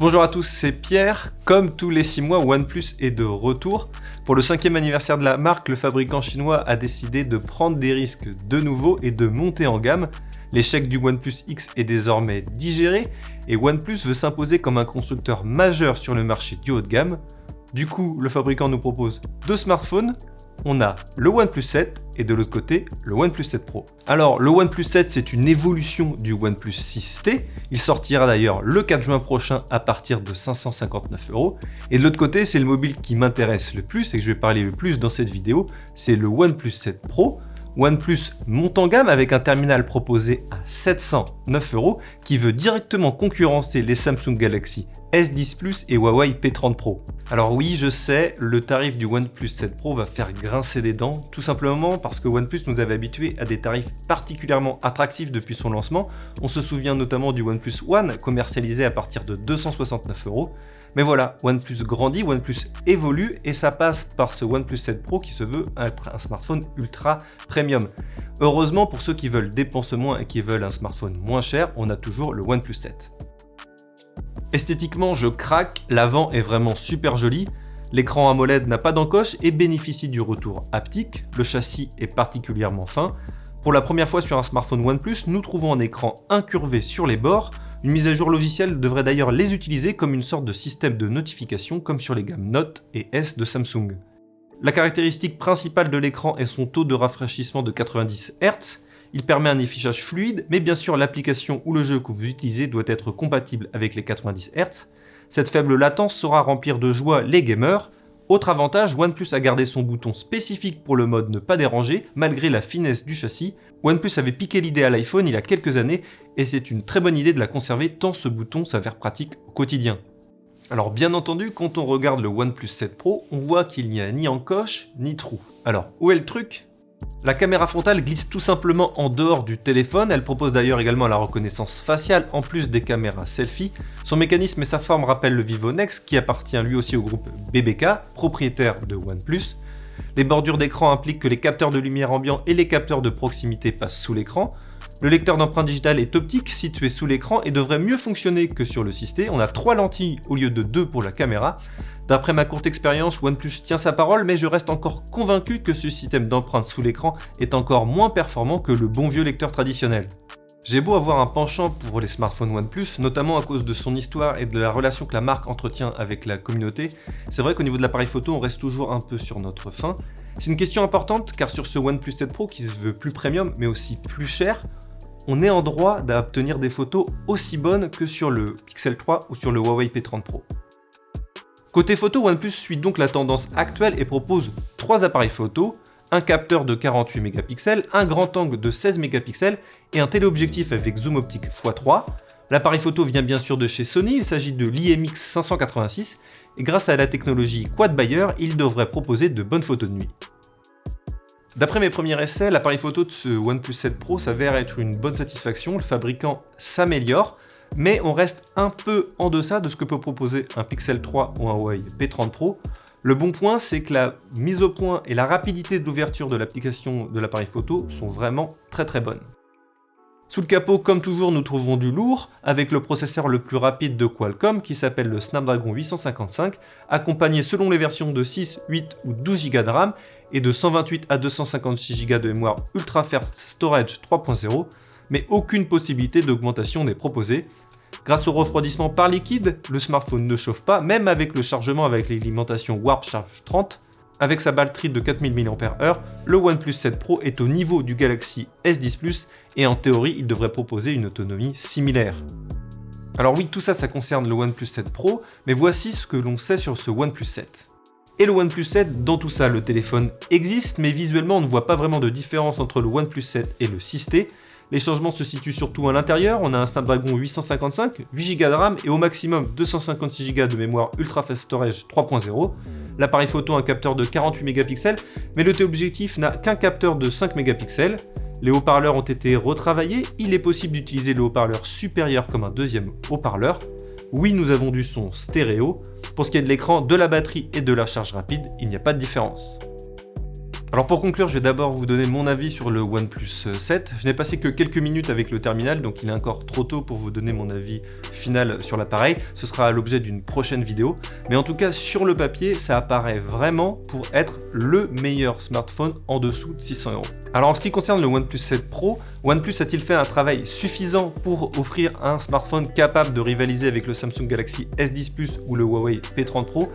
Bonjour à tous, c'est Pierre. Comme tous les 6 mois, OnePlus est de retour. Pour le 5e anniversaire de la marque, le fabricant chinois a décidé de prendre des risques de nouveau et de monter en gamme. L'échec du OnePlus X est désormais digéré et OnePlus veut s'imposer comme un constructeur majeur sur le marché du haut de gamme. Du coup, le fabricant nous propose deux smartphones. On a le OnePlus 7 et de l'autre côté, le OnePlus 7 Pro. Alors, le OnePlus 7, c'est une évolution du OnePlus 6T. Il sortira d'ailleurs le 4 juin prochain à partir de 559 €. Et de l'autre côté, c'est le mobile qui m'intéresse le plus et que je vais parler le plus dans cette vidéo, c'est le OnePlus 7 Pro. OnePlus monte en gamme avec un terminal proposé à 709 € qui veut directement concurrencer les Samsung Galaxy S10 Plus et Huawei P30 Pro. Alors oui, je sais, le tarif du OnePlus 7 Pro va faire grincer des dents, tout simplement parce que OnePlus nous avait habitués à des tarifs particulièrement attractifs depuis son lancement. On se souvient notamment du OnePlus One, commercialisé à partir de 269 €. Mais voilà, OnePlus grandit, OnePlus évolue, et ça passe par ce OnePlus 7 Pro qui se veut être un smartphone ultra premium. Heureusement, pour ceux qui veulent dépenser moins et qui veulent un smartphone moins cher, on a toujours le OnePlus 7. Esthétiquement, je craque, l'avant est vraiment super joli. L'écran AMOLED n'a pas d'encoche et bénéficie du retour haptique. Le châssis est particulièrement fin. Pour la première fois sur un smartphone OnePlus, nous trouvons un écran incurvé sur les bords. Une mise à jour logicielle devrait d'ailleurs les utiliser comme une sorte de système de notification comme sur les gammes Note et S de Samsung. La caractéristique principale de l'écran est son taux de rafraîchissement de 90 Hz. Il permet un affichage fluide, mais bien sûr l'application ou le jeu que vous utilisez doit être compatible avec les 90 Hz. Cette faible latence saura remplir de joie les gamers. Autre avantage, OnePlus a gardé son bouton spécifique pour le mode ne pas déranger, malgré la finesse du châssis. OnePlus avait piqué l'idée à l'iPhone il y a quelques années, et c'est une très bonne idée de la conserver tant ce bouton s'avère pratique au quotidien. Alors bien entendu, quand on regarde le OnePlus 7 Pro, on voit qu'il n'y a ni encoche, ni trou. Alors, où est le truc ? La caméra frontale glisse tout simplement en dehors du téléphone, elle propose d'ailleurs également la reconnaissance faciale en plus des caméras selfie. Son mécanisme et sa forme rappellent le Vivo Nex qui appartient lui aussi au groupe BBK, propriétaire de OnePlus. Les bordures d'écran impliquent que les capteurs de lumière ambiant et les capteurs de proximité passent sous l'écran. Le lecteur d'empreintes digitales est optique, situé sous l'écran et devrait mieux fonctionner que sur le 6T. On a 3 lentilles au lieu de 2 pour la caméra. D'après ma courte expérience, OnePlus tient sa parole, mais je reste encore convaincu que ce système d'empreintes sous l'écran est encore moins performant que le bon vieux lecteur traditionnel. J'ai beau avoir un penchant pour les smartphones OnePlus, notamment à cause de son histoire et de la relation que la marque entretient avec la communauté, c'est vrai qu'au niveau de l'appareil photo, on reste toujours un peu sur notre faim. C'est une question importante car sur ce OnePlus 7 Pro qui se veut plus premium mais aussi plus cher, on est en droit d'obtenir des photos aussi bonnes que sur le Pixel 3 ou sur le Huawei P30 Pro. Côté photo, OnePlus suit donc la tendance actuelle et propose 3 appareils photo, un capteur de 48 mégapixels, un grand angle de 16 mégapixels et un téléobjectif avec zoom optique x3. L'appareil photo vient bien sûr de chez Sony, il s'agit de l'IMX 586 et grâce à la technologie Quad Bayer, il devrait proposer de bonnes photos de nuit. D'après mes premiers essais, l'appareil photo de ce OnePlus 7 Pro s'avère être une bonne satisfaction, le fabricant s'améliore, mais on reste un peu en deçà de ce que peut proposer un Pixel 3 ou un Huawei P30 Pro. Le bon point, c'est que la mise au point et la rapidité d'ouverture de l'application de l'appareil photo sont vraiment très bonnes. Sous le capot, comme toujours, nous trouvons du lourd, avec le processeur le plus rapide de Qualcomm qui s'appelle le Snapdragon 855, accompagné selon les versions de 6, 8 ou 12 Go de RAM et de 128 à 256 Go de mémoire UltraFast Storage 3.0, mais aucune possibilité d'augmentation n'est proposée. Grâce au refroidissement par liquide, le smartphone ne chauffe pas, même avec le chargement avec l'alimentation Warp Charge 30. Avec sa batterie de 4000 mAh, le OnePlus 7 Pro est au niveau du Galaxy S10 Plus et en théorie, il devrait proposer une autonomie similaire. Alors oui, tout ça, ça concerne le OnePlus 7 Pro, mais voici ce que l'on sait sur ce OnePlus 7. Et le OnePlus 7, dans tout ça, le téléphone existe, mais visuellement, on ne voit pas vraiment de différence entre le OnePlus 7 et le 6T. Les changements se situent surtout à l'intérieur, on a un Snapdragon 855, 8 Go de RAM et au maximum 256 Go de mémoire UltraFast Storage 3.0. L'appareil photo a un capteur de 48 mégapixels, mais le téléobjectif n'a qu'un capteur de 5 mégapixels. Les haut-parleurs ont été retravaillés, il est possible d'utiliser le haut-parleur supérieur comme un deuxième haut-parleur. Oui, nous avons du son stéréo. Pour ce qui est de l'écran, de la batterie et de la charge rapide, il n'y a pas de différence. Alors pour conclure, je vais d'abord vous donner mon avis sur le OnePlus 7. Je n'ai passé que quelques minutes avec le terminal, donc il est encore trop tôt pour vous donner mon avis final sur l'appareil. Ce sera à l'objet d'une prochaine vidéo. Mais en tout cas, sur le papier, ça apparaît vraiment pour être le meilleur smartphone en dessous de 600 €. Alors en ce qui concerne le OnePlus 7 Pro, OnePlus a-t-il fait un travail suffisant pour offrir un smartphone capable de rivaliser avec le Samsung Galaxy S10 Plus ou le Huawei P30 Pro?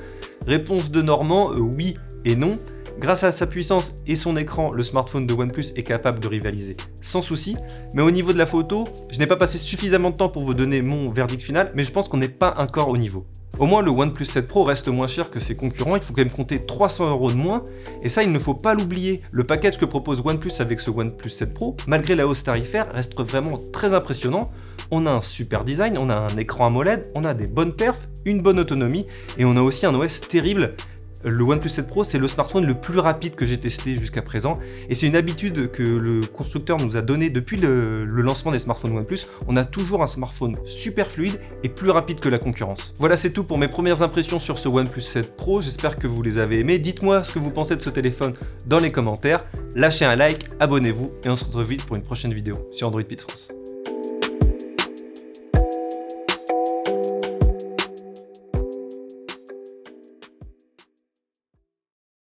Réponse de Normand, oui et non. Grâce à sa puissance et son écran, le smartphone de OnePlus est capable de rivaliser sans souci. Mais au niveau de la photo, je n'ai pas passé suffisamment de temps pour vous donner mon verdict final, mais je pense qu'on n'est pas encore au niveau. Au moins le OnePlus 7 Pro reste moins cher que ses concurrents, il faut quand même compter 300 € de moins, et ça il ne faut pas l'oublier. Le package que propose OnePlus avec ce OnePlus 7 Pro, malgré la hausse tarifaire, reste vraiment très impressionnant. On a un super design, on a un écran AMOLED, on a des bonnes perfs, une bonne autonomie, et on a aussi un OS terrible. Le OnePlus 7 Pro, c'est le smartphone le plus rapide que j'ai testé jusqu'à présent, et c'est une habitude que le constructeur nous a donnée depuis le lancement des smartphones OnePlus. On a toujours un smartphone super fluide et plus rapide que la concurrence. Voilà, c'est tout pour mes premières impressions sur ce OnePlus 7 Pro, j'espère que vous les avez aimés. Dites-moi ce que vous pensez de ce téléphone dans les commentaires, lâchez un like, abonnez-vous, et on se retrouve vite pour une prochaine vidéo sur Android Pit France.